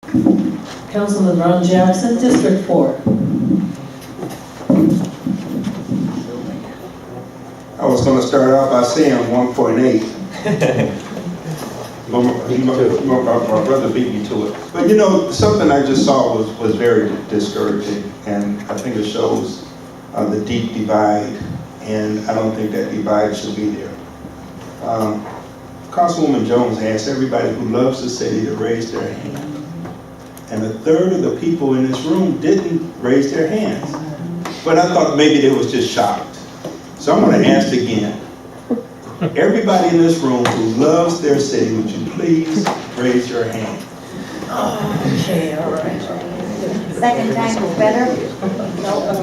Councilman Ron Jackson, District 4. I was going to start out by saying 1.8. My brother beat me to it. But you know, something I just saw was very discouraging, and I think it shows the deep divide, and I don't think that divide should be there. Councilwoman Jones asked everybody who loves the city to raise their hand. And a third of the people in this room didn't raise their hands. But I thought maybe they was just shocked. So I'm going to ask again. Everybody in this room who loves their city, would you please raise your hand? Okay, all right. Second time was better?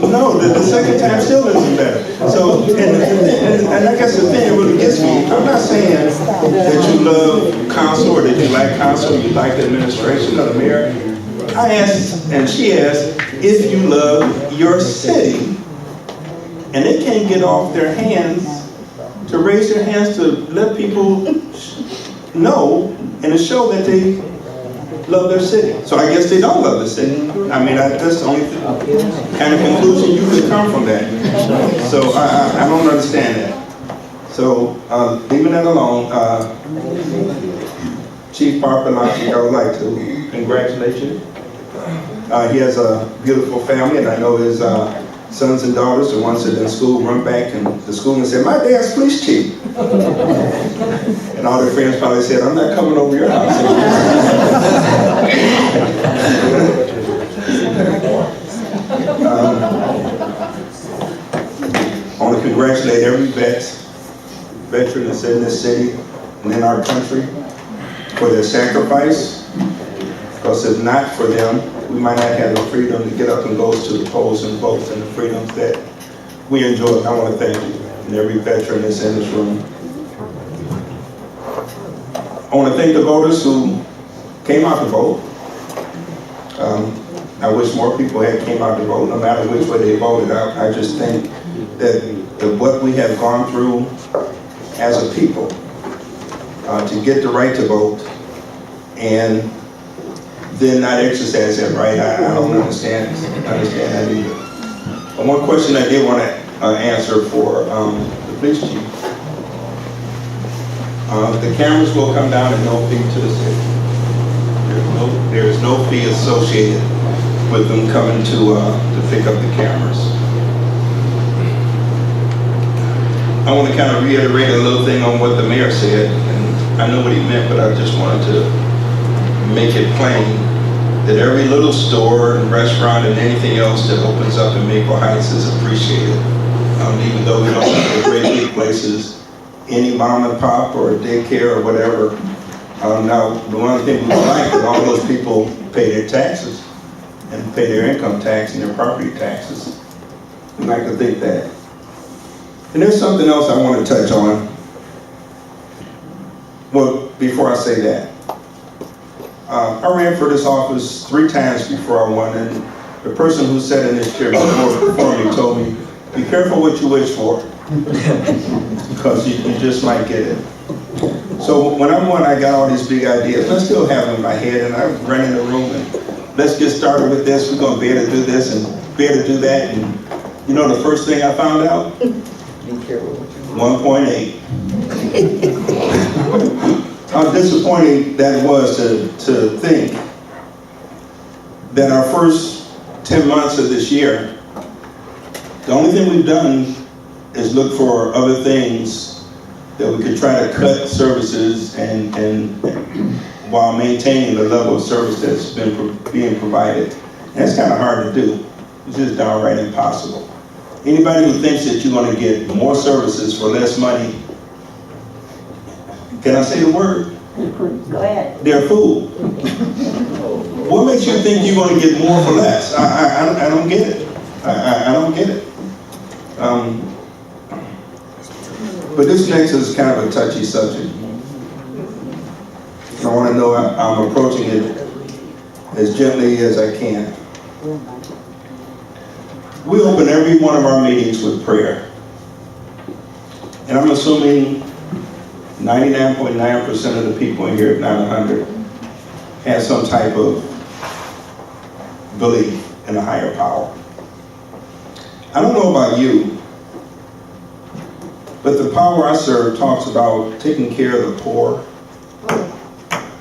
No, the second time still isn't better. So, and I guess the thing that really gets me, I'm not saying that you love council or that you like council, you like the administration or the mayor. I asked, and she asked, if you love your city, and they can't get off their hands to raise their hands to let people know and to show that they love their city. So I guess they don't love the city. I mean, that's the only kind of conclusion you could come from that. So I don't understand that. So leaving that alone, Chief Parpalachi, I would like to congratulate you. He has a beautiful family, and I know his sons and daughters, the ones that are in school, run back in the school and say, "My dad's police chief." And all their friends probably said, "I'm not coming over your house." I want to congratulate every veteran that's in this city and in our country for their sacrifice, because if not for them, we might not have the freedom to get up and go to the polls and vote, and the freedoms that we enjoy. I want to thank you and every veteran that's in this room. I want to thank the voters who came out to vote. I wish more people had came out to vote, no matter which way they voted. I just think that what we have gone through as a people to get the right to vote and then not exercise that right, I don't understand that either. But one question I did want to answer for the police chief. The cameras will come down at no fee to the city. There is no fee associated with them coming to pick up the cameras. I want to kind of reiterate a little thing on what the mayor said, and I know what he meant, but I just wanted to make it plain that every little store and restaurant and anything else that opens up in Maple Heights is appreciated. Even though we don't have the great big places, any mom and pop or a daycare or whatever. Now, the one thing we like is all those people pay their taxes and pay their income tax and their property taxes. We like to think that. And there's something else I want to touch on. Well, before I say that, I ran for this office 3 times before I won, and the person who sat in this chair before me told me, "Be careful what you wish for, because you just might get it." So when I won, I got all these big ideas. I still have them in my head, and I ran in the room and let's get started with this. We're going to be able to do this and be able to do that. And you know the first thing I found out? 1.8. How disappointing that was to think that our first 10 months of this year, the only thing we've done is look for other things that we could try to cut services and while maintaining the level of service that's been being provided. And that's kind of hard to do. It's just downright impossible. Anybody who thinks that you're going to get more services for less money, can I say the word? Go ahead. They're a fool. What makes you think you're going to get more for less? I don't get it. I don't get it. But this next is kind of a touchy subject. I want to know I'm approaching it as gently as I can. We open every one of our meetings with prayer. And I'm assuming 99.9% of the people in here, if not 100, have some type of believe in a higher power. I don't know about you, but the power I serve talks about taking care of the poor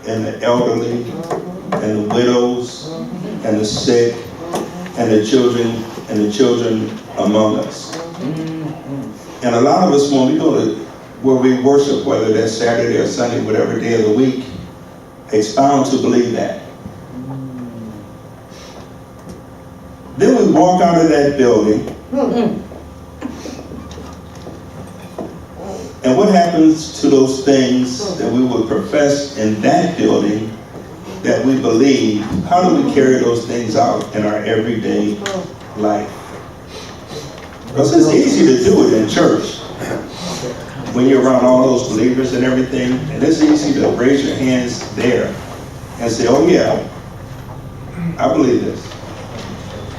and the elderly and the widows and the sick and the children among us. And a lot of us, when we go to where we worship, whether that's Saturday or Sunday, whatever day of the week, expound to believe that. Then we walk out of that building, and what happens to those things that we would profess in that building that we believe? How do we carry those things out in our everyday life? Because it's easy to do it in church when you're around all those believers and everything, and it's easy to raise your hands there and say, oh yeah, I believe this.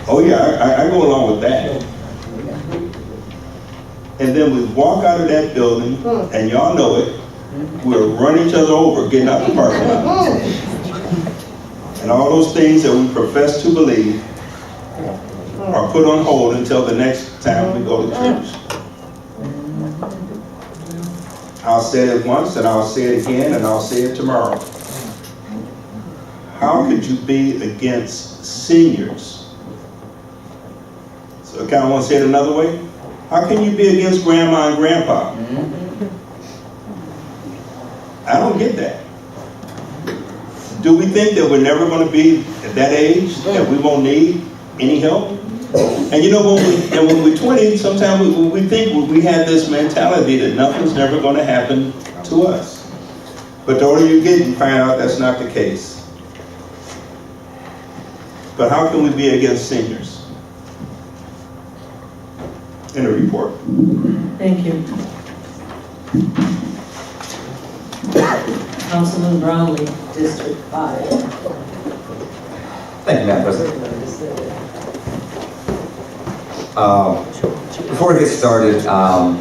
Oh yeah, I go along with that. And then we walk out of that building, and y'all know it, we'll run each other over getting out the parking lot. And all those things that we profess to believe are put on hold until the next time we go to church. I'll say it once, and I'll say it again, and I'll say it tomorrow. How could you be against seniors? So I kind of want to say it another way. How can you be against grandma and grandpa? I don't get that. Do we think that we're never going to be at that age, that we won't need any help? And you know, when we're 20, sometimes we think we have this mentality that nothing's never going to happen to us. But the older you get, you find out that's not the case. But how can we be against seniors? In a report. Thank you. Councilman Brownlee, District 5. Thank you, Madam President. Before we get started, I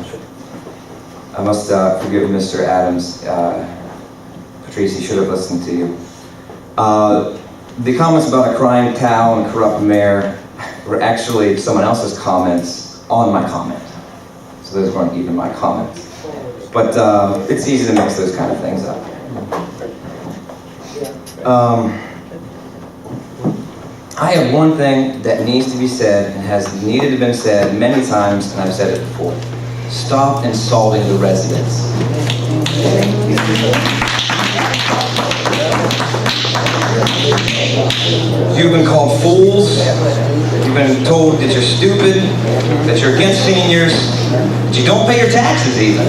must forgive Mr. Adams. Patrice, he should have listened to you. The comments about a crying cow and a corrupt mayor were actually someone else's comments on my comment. So those weren't even my comments. But it's easy to mix those kind of things up. I have one thing that needs to be said and has needed to be said many times, and I've said it before. Stop insulting the residents. You've been called fools. You've been told that you're stupid, that you're against seniors, that you don't pay your taxes even.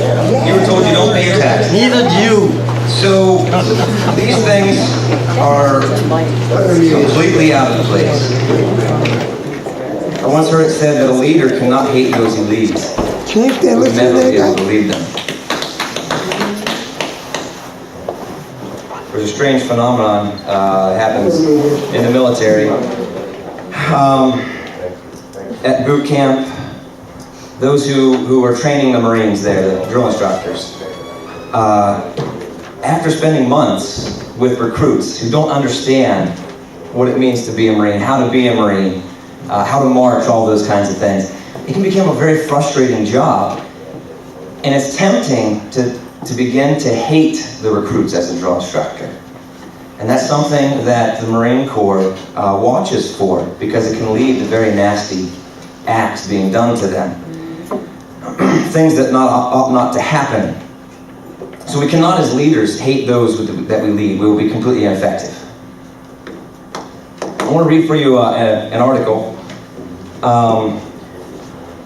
You were told you don't pay your taxes. Neither do you. So these things are completely out of place. I once heard it said that a leader cannot hate those he leads. Check that. We'll never be able to lead them. There's a strange phenomenon that happens in the military. At boot camp, those who are training the Marines there, the drill instructors, after spending months with recruits who don't understand what it means to be a Marine, how to be a Marine, how to march, all those kinds of things, it can become a very frustrating job. And it's tempting to begin to hate the recruits as a drill instructor. And that's something that the Marine Corps watches for, because it can lead to very nasty acts being done to them. Things that ought not to happen. So we cannot, as leaders, hate those that we lead. We will be completely ineffective. I want to read for you an article.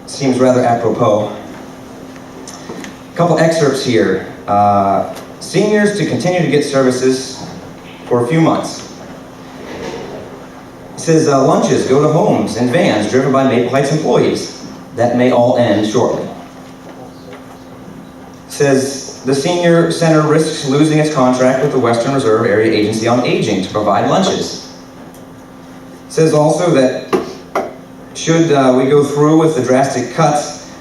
Seems rather apropos. A couple excerpts here. Seniors to continue to get services for a few months. It says lunches go to homes in vans driven by Maple Heights employees. That may all end shortly. It says the senior center risks losing its contract with the Western Reserve Area Agency on Aging to provide lunches. It says also that should we go through with the drastic cuts,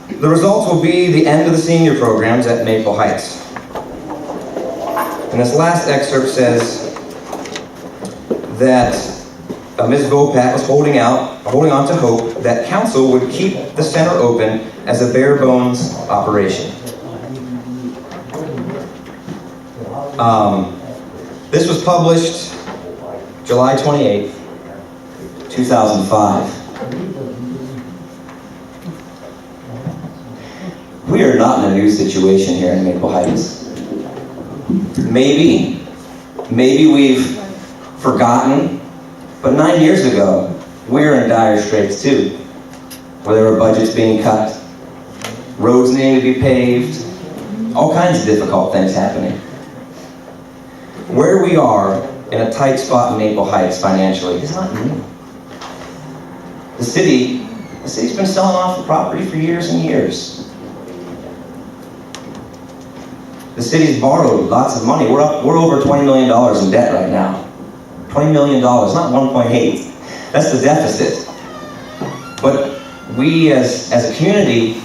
the results will be the end of the senior programs at Maple Heights. And this last excerpt says that Ms. Vopak was holding on to hope that council would keep the center open as a bare bones operation. This was published July 28, 2005. We are not in a new situation here in Maple Heights. Maybe we've forgotten, but 9 years ago, we were in dire straits too, where there were budgets being cut, roads needing to be paved, all kinds of difficult things happening. Where we are in a tight spot in Maple Heights financially is not new. The city's been selling off the property for years and years. The city's borrowed lots of money. We're over $20 million in debt right now. $20 million, not 1.8. That's the deficit. But we as a community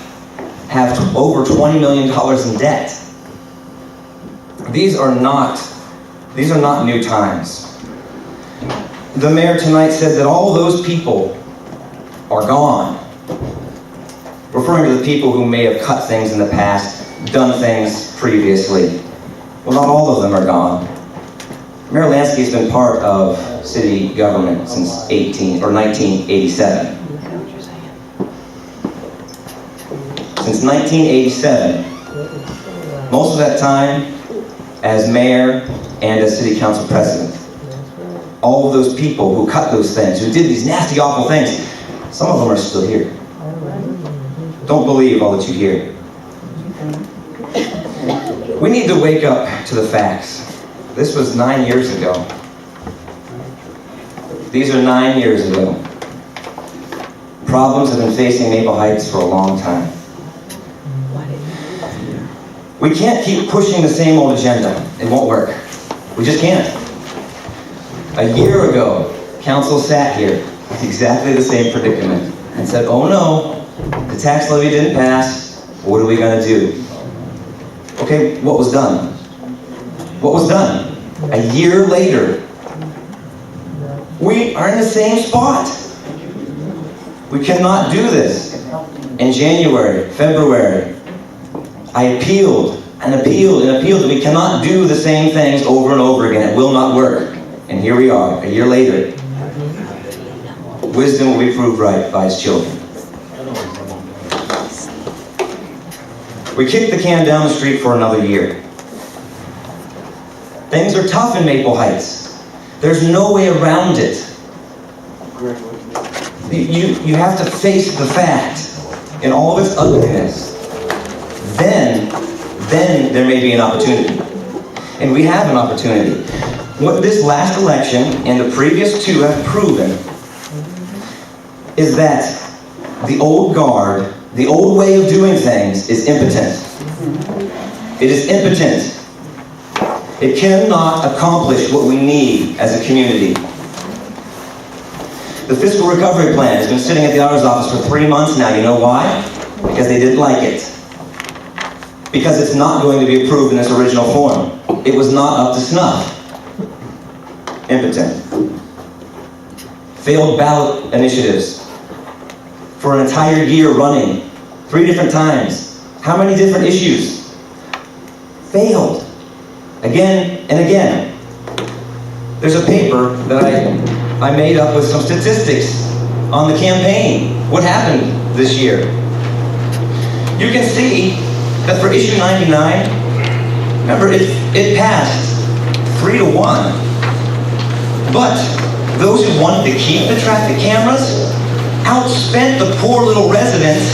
have over $20 million in debt. These are not new times. The mayor tonight said that all those people are gone, referring to the people who may have cut things in the past, done things previously. Well, not all of them are gone. Mayor Lansky has been part of city government since 1987. Since 1987, most of that time as mayor and as city council president. All of those people who cut those things, who did these nasty, awful things, some of them are still here. Don't believe all that you hear. We need to wake up to the facts. This was 9 years ago. These are 9 years ago. Problems have been facing Maple Heights for a long time. We can't keep pushing the same old agenda. It won't work. We just can't. A year ago, council sat here with exactly the same predicament and said, oh no, the tax levy didn't pass. What are we going to do? Okay, what was done? What was done? A year later, we are in the same spot. We cannot do this. In January, February, I appealed and appealed and appealed that we cannot do the same things over and over again. It will not work. And here we are, a year later. Wisdom will be proved right by its children. We kicked the can down the street for another year. Things are tough in Maple Heights. There's no way around it. You have to face the fact in all of its ugliness. Then there may be an opportunity. And we have an opportunity. What this last election and the previous two have proven is that the old guard, the old way of doing things is impotent. It is impotent. It cannot accomplish what we need as a community. The fiscal recovery plan has been sitting at the auditor's office for 3 months now. You know why? Because they didn't like it. Because it's not going to be approved in its original form. It was not up to snuff. Impotent. Failed ballot initiatives for an entire year running, 3 different times. How many different issues? Failed. Again and again. There's a paper that I made up with some statistics on the campaign. What happened this year? You can see that for issue 99, remember it passed 3-1. But those who wanted to keep the traffic cameras outspent the poor little residents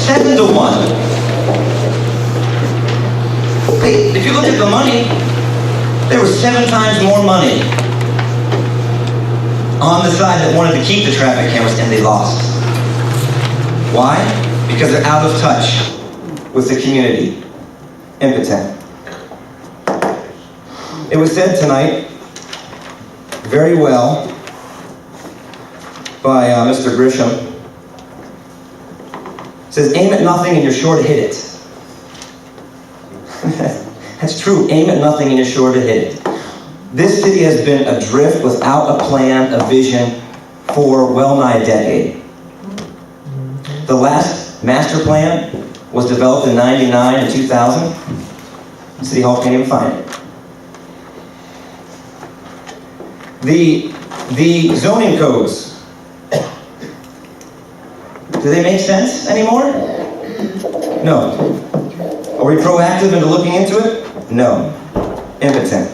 7-1. If you look at the money, there was 7 times more money on the side that wanted to keep the traffic cameras, and they lost. Why? Because they're out of touch with the community. Impotent. It was said tonight very well by Mr. Grisham. It says, aim at nothing and you're sure to hit it. That's true. Aim at nothing and you're sure to hit it. This city has been adrift without a plan, a vision for well nigh a decade. The last master plan was developed in 99 and 2000. City Hall can't even find it. The zoning codes, do they make sense anymore? No. Are we proactive into looking into it? No. Impotent.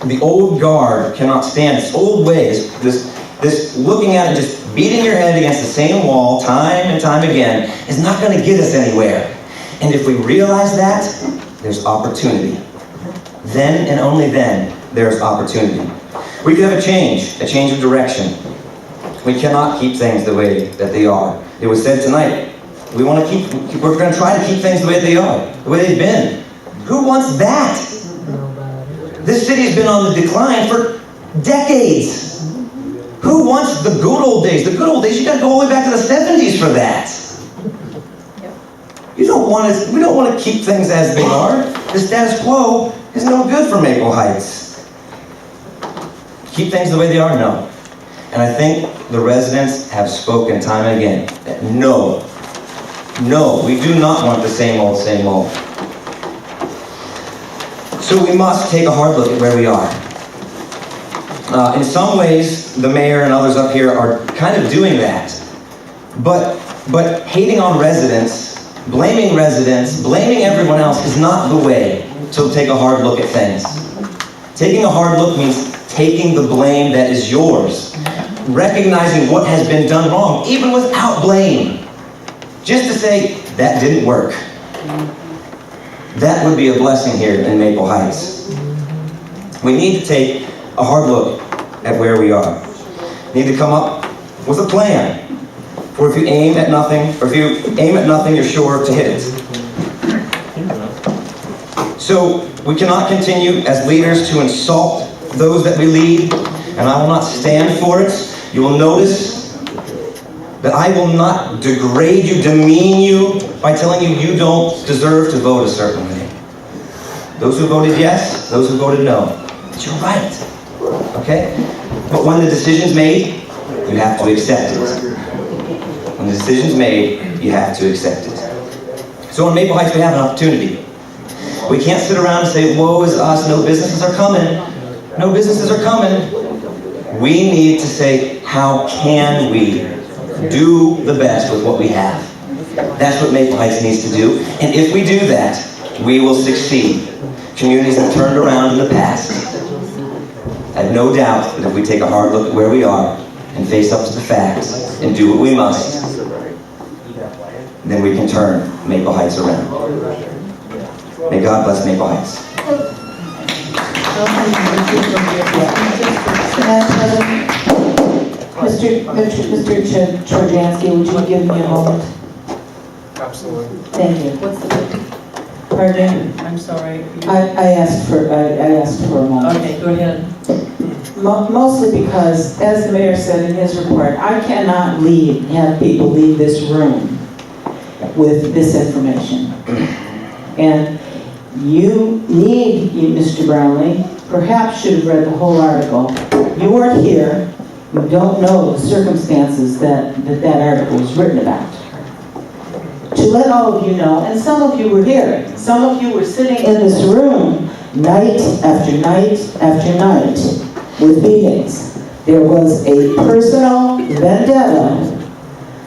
The old guard cannot stand this old ways, this looking at it, just beating your head against the same wall time and time again is not going to get us anywhere. And if we realize that, there's opportunity. Then and only then, there's opportunity. We could have a change of direction. We cannot keep things the way that they are. It was said tonight, we're going to try to keep things the way they are, the way they've been. Who wants that? This city's been on the decline for decades. Who wants the good old days? The good old days, you got to go all the way back to the 70s for that. We don't want to keep things as they are. The status quo is no good for Maple Heights. Keep things the way they are? No. And I think the residents have spoken time and again that no, we do not want the same old, same old. So we must take a hard look at where we are. In some ways, the mayor and others up here are kind of doing that. But hating on residents, blaming everyone else is not the way to take a hard look at things. Taking a hard look means taking the blame that is yours. Recognizing what has been done wrong, even without blame. Just to say, that didn't work. That would be a blessing here in Maple Heights. We need to take a hard look at where we are. We need to come up with a plan. For if you aim at nothing, you're sure to hit it. So we cannot continue as leaders to insult those that we lead, and I will not stand for it. You will notice that I will not degrade you, demean you, by telling you don't deserve to vote a certain way. Those who voted yes, those who voted no. It's your right. Okay? But when the decision's made, you have to accept it. When the decision's made, you have to accept it. So in Maple Heights, we have an opportunity. We can't sit around and say, woe is us, no businesses are coming. No businesses are coming. We need to say, how can we do the best with what we have? That's what Maple Heights needs to do. And if we do that, we will succeed. Communities that turned around in the past. I have no doubt that if we take a hard look at where we are and face up to the facts and do what we must, then we can turn Maple Heights around. May God bless Maple Heights. Mr. Trojansky, would you give me a moment? Absolutely. Thank you. What's the, Pardon? I'm sorry. I asked for a moment. Okay, go ahead. Mostly because, as the mayor said in his report, I cannot have people leave this room with this information. And you need, Mr. Brownlee, perhaps should have read the whole article. You weren't here. You don't know the circumstances that article was written about. To let all of you know, and some of you were here, some of you were sitting in this room night after night after night with meetings. There was a personal vendetta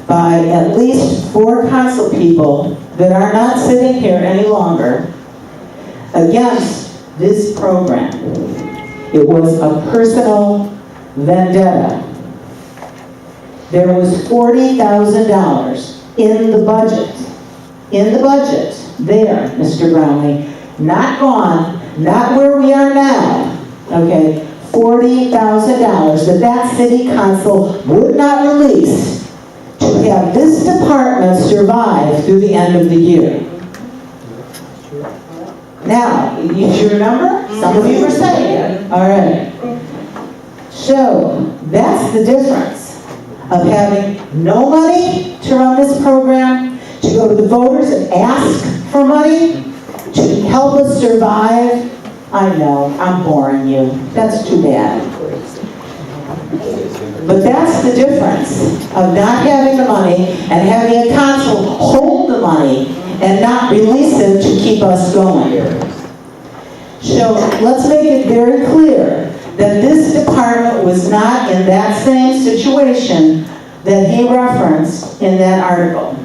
by at least 4 council people that are not sitting here any longer against this program. It was a personal vendetta. There was $40,000 in the budget. In the budget, there, Mr. Brownlee, not gone, not where we are now, okay, $40,000 that city council would not release to have this department survive through the end of the year. Now, you remember? Some of you were saying it. All right. So, that's the difference of having no money to run this program, to go to the voters and ask for money, to help us survive I know, I'm boring you. That's too bad. But that's the difference of not having the money and having a council hold the money and not release it to keep us going. So let's make it very clear that this department was not in that same situation that he referenced in that article.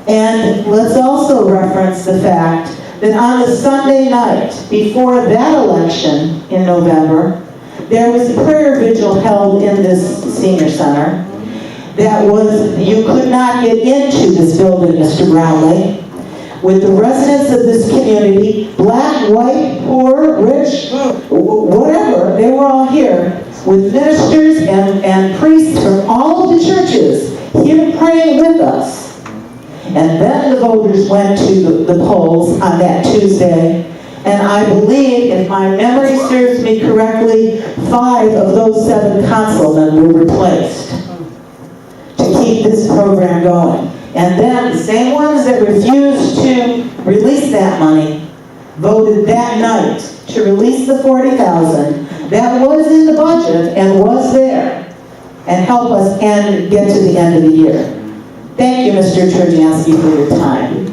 And let's also reference the fact that on the Sunday night before that election in November, there was a prayer vigil held in this senior center that was, you could not get into this building, Mr. Brownlee, with the residents of this community, black, white, poor, rich, whatever, they were all here, with ministers and priests from all of the churches here praying with us. And then the voters went to the polls on that Tuesday, and I believe, if my memory serves me correctly, 5 of those 7 councilmen were replaced to keep this program going. And then the same ones that refused to release that money voted that night to release the $40,000 that was in the budget and was there and help us get to the end of the year. Thank you, Mr. Trojanski, for your time.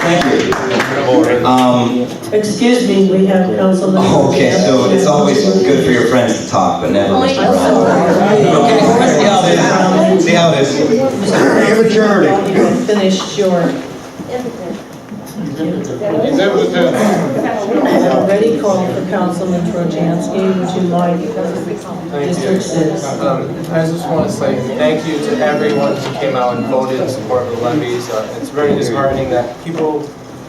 Thank you. Excuse me, we have Councilman. Okay, so it's always good for your friends to talk, but never Mr. Brown. Okay, see how it is. Immaturity. Finished your. Already called for Councilman Trojanski. Would you like District 6? I just want to say thank you to everyone who came out and voted in support of the levies. It's very disheartening that people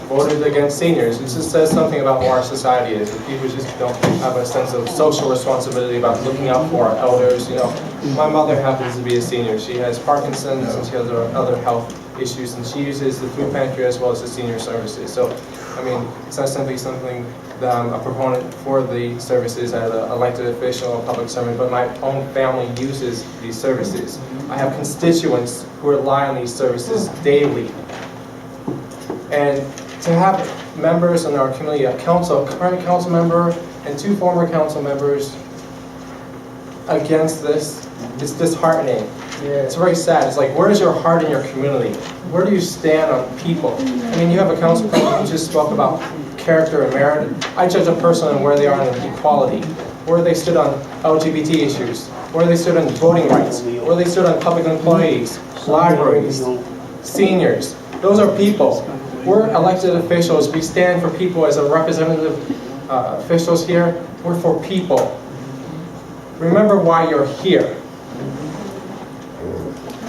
voted against seniors. It just says something about what our society is. That people just don't have a sense of social responsibility about looking out for our elders. You know, my mother happens to be a senior. She has Parkinson's and she has other health issues, and she uses the food pantry as well as the senior services. So, I mean, it's not simply something that I'm a proponent for the services as an elected official, a public servant, but my own family uses these services. I have constituents who rely on these services daily. And to have members in our community, a current council member and 2 former council members against this, it's disheartening. It's very sad. It's like, where is your heart in your community? Where do you stand on people? I mean, you have a council person who just spoke about character and merit. I judge a person on where they are in equality, where they stood on LGBT issues, where they stood on voting rights, where they stood on public employees, libraries, seniors. Those are people. We're elected officials. We stand for people as a representative officials here. We're for people. Remember why you're here.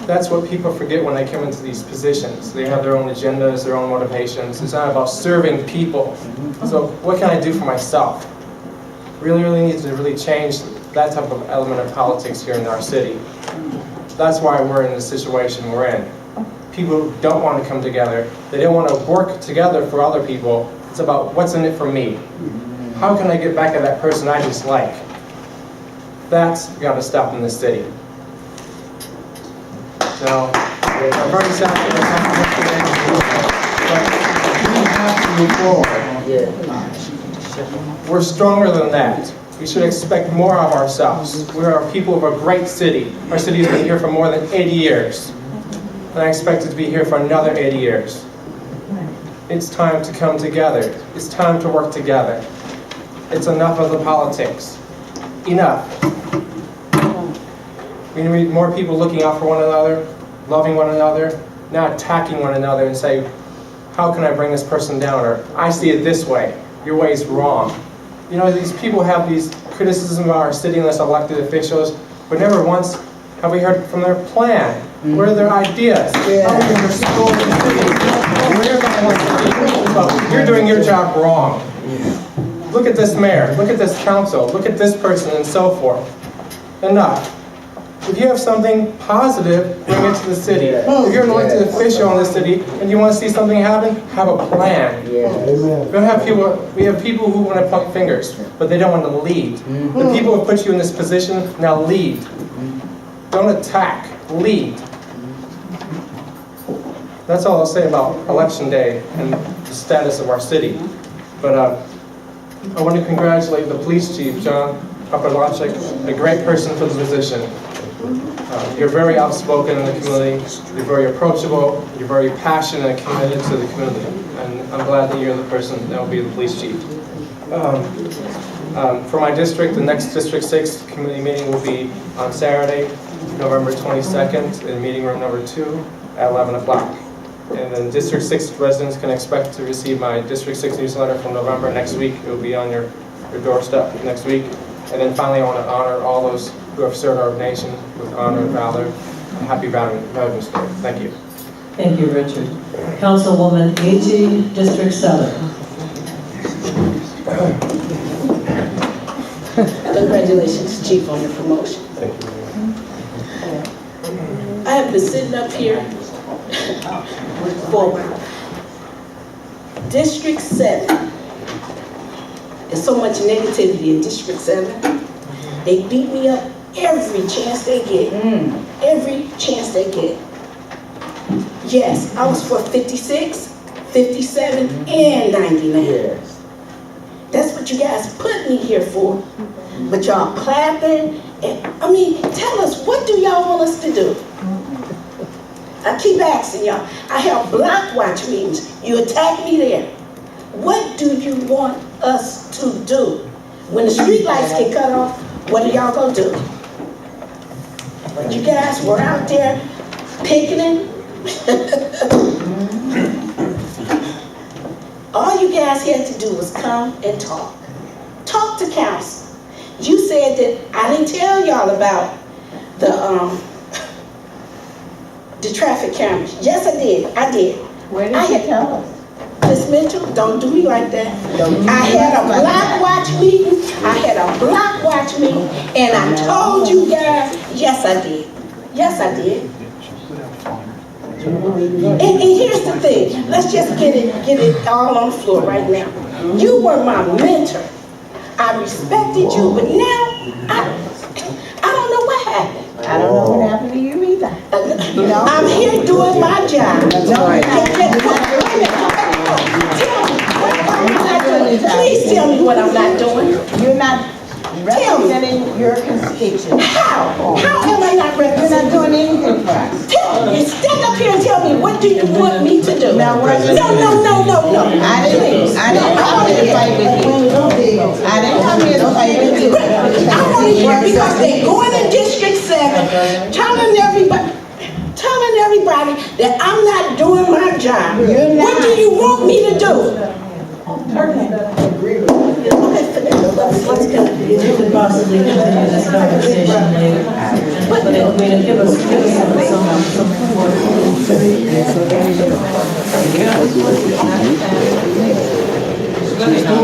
That's what people forget when they come into these positions. They have their own agendas, their own motivations. It's not about serving people. So what can I do for myself? Really needs to really change that type of element of politics here in our city. That's why we're in the situation we're in. People don't want to come together. They don't want to work together for other people. It's about what's in it for me. How can I get back at that person I dislike? That's got to stop in this city. Now, I'm very sad that this happened today, but we have to move forward. We're stronger than that. We should expect more of ourselves. We are people of a great city. Our city has been here for more than 80 years. And I expect it to be here for another 80 years. It's time to come together. It's time to work together. It's enough of the politics. Enough. We need more people looking out for one another, loving one another, not attacking one another and say, how can I bring this person down? Or I see it this way. Your way is wrong. You know, these people have these criticisms of our city and as elected officials, but never once have we heard from their plan. Where are their ideas? How are their schools and cities? You're doing your job wrong. Look at this mayor. Look at this council. Look at this person and so forth. Enough. If you have something positive, bring it to the city. If you're an elected official in the city and you want to see something happen, have a plan. We have people who want to point fingers, but they don't want to lead. The people who put you in this position, now lead. Don't attack, lead. That's all I'll say about Election Day and the status of our city. But I want to congratulate the police chief, John Papalanchik, a great person for the position. You're very outspoken in the community, you're very approachable, you're very passionate and committed to the community. And I'm glad that you're the person that will be the police chief. For my district, the next District 6 community meeting will be on Saturday, November 22nd, in meeting room number 2 at 11 o'clock. And then District 6 residents can expect to receive my District 6 newsletter from November next week. It will be on your doorstep next week. And then finally, I want to honor all those who have served our nation with honor and valor. Happy Veterans Day. Thank you. Thank you, Richard. Councilwoman Agee, District 7. Congratulations, Chief, on your promotion. Thank you. I have been sitting up here for District 7. There's so much negativity in District 7. They beat me up every chance they get. Every chance they get. Yes, I was for 56, 57, and 99. Yes. That's what you guys put me here for. But y'all clapping. And, I mean, tell us, what do y'all want us to do? I keep asking y'all. I have block watch meetings. You attack me there. What do you want us to do? When the street lights get cut off, what are y'all gonna do? You guys were out there picketing. All you guys had to do was come and talk. Talk to council. You said that I didn't tell y'all about the traffic cameras. Yes, I did. I did. Where did you tell us? Miss Mitchell, don't do me like that. I had a block watch meeting. And I told you guys, yes, I did. Yes, I did. And here's the thing. Let's just get it all on the floor right now. You were my mentor. I respected you, but now I don't know what happened. I don't know what happened to you either. I'm here doing my job. Please tell me what I'm not doing. You're not representing your constituents. How? How am I not You're representing? not doing anything for us. Tell me. Stand up here and tell me, what do you want me to do? Now, what- No. I didn't come here to fight with you. I didn't come here to fight with you. I want to hear, because they're going to District 7, telling everybody that I'm not doing my job. What do you want me to do? Okay, let's go. You could possibly continue this conversation later. But give us some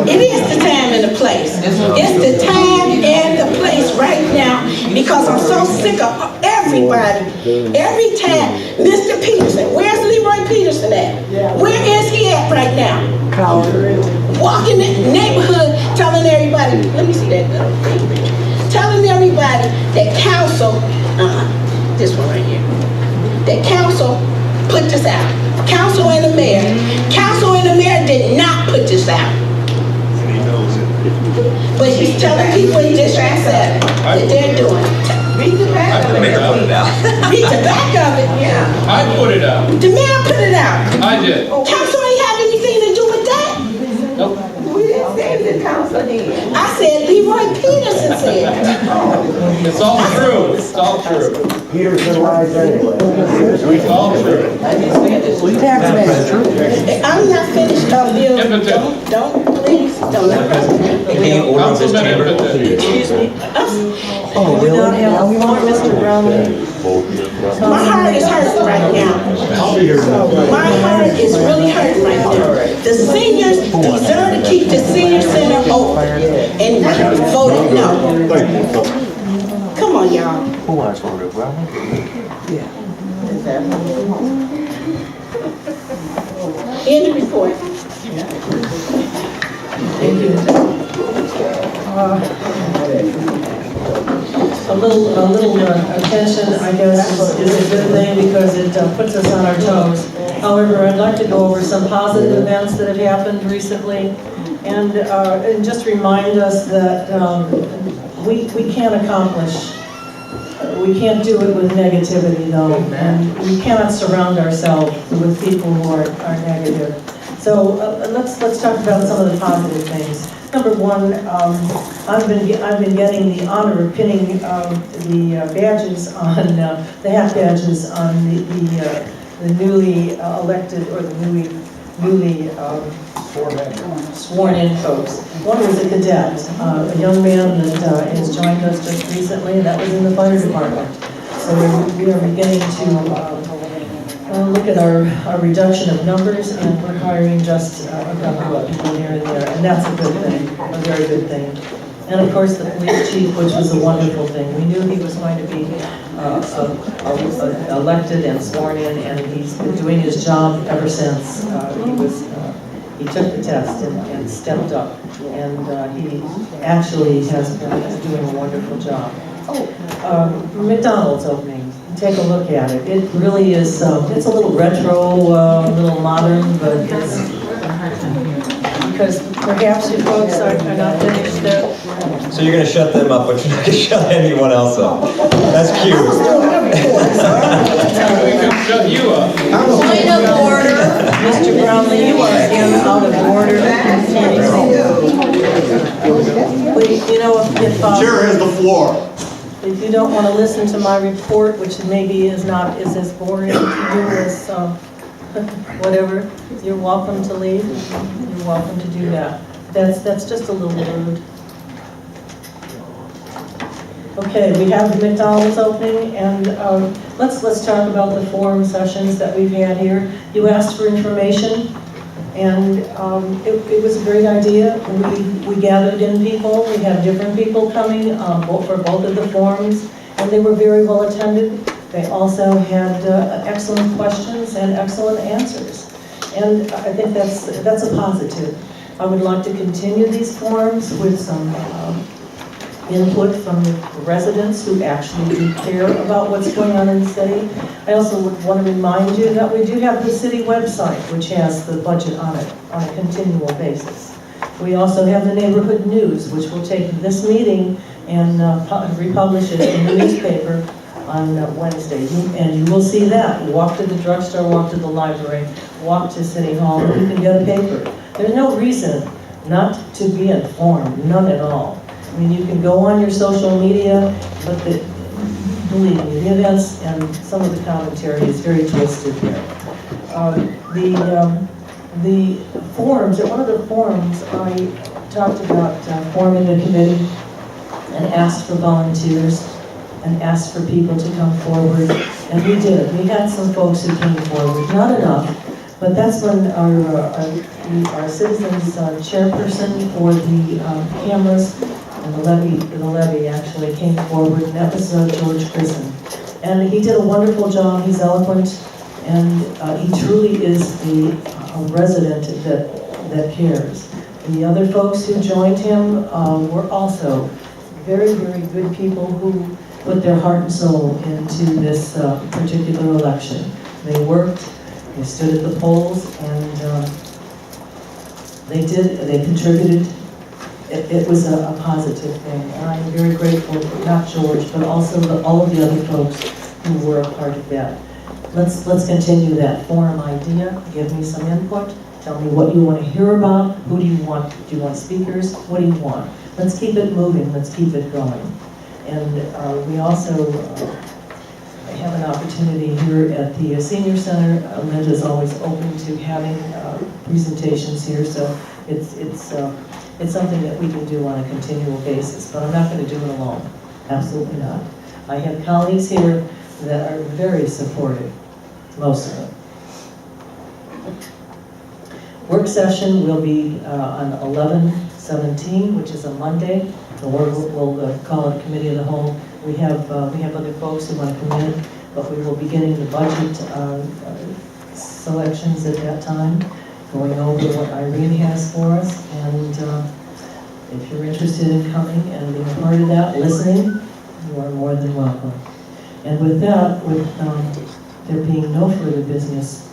It is the time and the place. It's the time and the place right now, because I'm so sick of everybody. Every time, Mr. Peterson, where's Leroy Peterson at? Where is he at right now? Walking the neighborhood, telling everybody, let me see that girl. Telling everybody that council, this one right here, that council put this out. Council and the mayor did not put this out. But he's telling people in District 7 that they're doing. Read the back of it. Read the back of it, yeah. I put it out. The mayor put it out. I did. Council ain't have anything to do with that. Nope. We didn't say the council did. I said Leroy Peterson said. It's all true. It's all true. Peterson lies anyway. It's all true. I'm not finished, Bill. Impotent. Don't, please, don't. Any order of this Councilman chamber? impotent. Excuse me. Oh, we don't have a form, Mr. Brownlee? My heart is hurting right now. My heart is really hurting right now. The seniors deserve to keep the senior center open, and voted no. Come on, y'all. Who wants to order, well? End the report. Thank you. A little attention, I guess, is a good thing because it puts us on our toes. However, I'd like to go over some positive events that have happened recently and just remind us that we can't accomplish, we can't do it with negativity though, and we cannot surround ourselves with people who are negative. So let's talk about some of the positive things. Number one, I've been getting the honor of pinning the badges on the hat badges on the newly elected or the newly sworn in folks. One was a cadet, a young man that has joined us just recently, and that was in the fire department. So we are beginning to look at our reduction of numbers, and we're hiring just a couple of people here and there, and that's a good thing, a very good thing. And of course, the police chief, which was a wonderful thing. We knew he was going to be elected and sworn in, and he's been doing his job ever since. He took the test and stepped up, and he actually has been doing a wonderful job. McDonald's opening. Take a look at it. It really is, it's a little retro, a little modern, but it's, because perhaps you folks are not finished there. So you're going to shut them up, but you're not going to shut anyone else up. That's cute. We can shut you up. Point of order. Mr. Brownlee, you are in out of order. Please, you know, if Chair has the floor. if you don't want to listen to my report, which maybe is as boring to you as whatever, you're welcome to leave. You're welcome to do that. That's just a little rude. Okay, we have the McDonald's opening, and let's talk about the forum sessions that we've had here. You asked for information, and it was a great idea. We gathered in people. We had different people coming for both of the forums, and they were very well attended. They also had excellent questions and excellent answers, and I think that's a positive. I would like to continue these forums with some input from the residents who actually do care about what's going on in the city. I also would want to remind you that we do have the city website, which has the budget on it on a continual basis. We also have the neighborhood news, which will take this meeting and republish it in the newspaper on Wednesday. And you will see that. Walk to the drugstore, walk to the library, walk to City Hall, and you can get a paper. There's no reason not to be informed, none at all. I mean, you can go on your social media, but believe me, the events and some of the commentary is very twisted here. The forums, at one of the forums, I talked about forming a committee and asked for volunteers and asked for people to come forward, and we did. We had some folks who came forward, not enough, but that's when our citizens chairperson for the cameras and the levy actually came forward, and that was George Grissom. And he did a wonderful job. He's eloquent, and he truly is a resident that cares. And the other folks who joined him were also very, very good people who put their heart and soul into this particular election. They worked, they stood at the polls, and they contributed. It was a positive thing, and I'm very grateful, not George, but also all of the other folks who were a part of that. Let's continue that forum idea. Give me some input. Tell me what you want to hear about. Who do you want? Do you want speakers? What do you want? Let's keep it moving. Let's keep it going. And we also have an opportunity here at the Senior Center. Linda's always open to having presentations here, so it's something that we can do on a continual basis, but I'm not going to do it alone. Absolutely not. I have colleagues here that are very supportive, most of them. Work session will be on 11/17, which is a Monday. We'll call it Committee of the Whole. We have other folks who want to come in, but we will be getting the budget selections at that time, going over what Irene has for us, and if you're interested in coming and being a part of that, listening, you are more than welcome. And with that, with there being no further business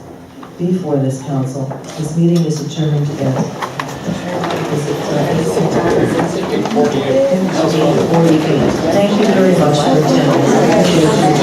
before this council, this meeting is adjourned at 8:48. Thank you very much for attending.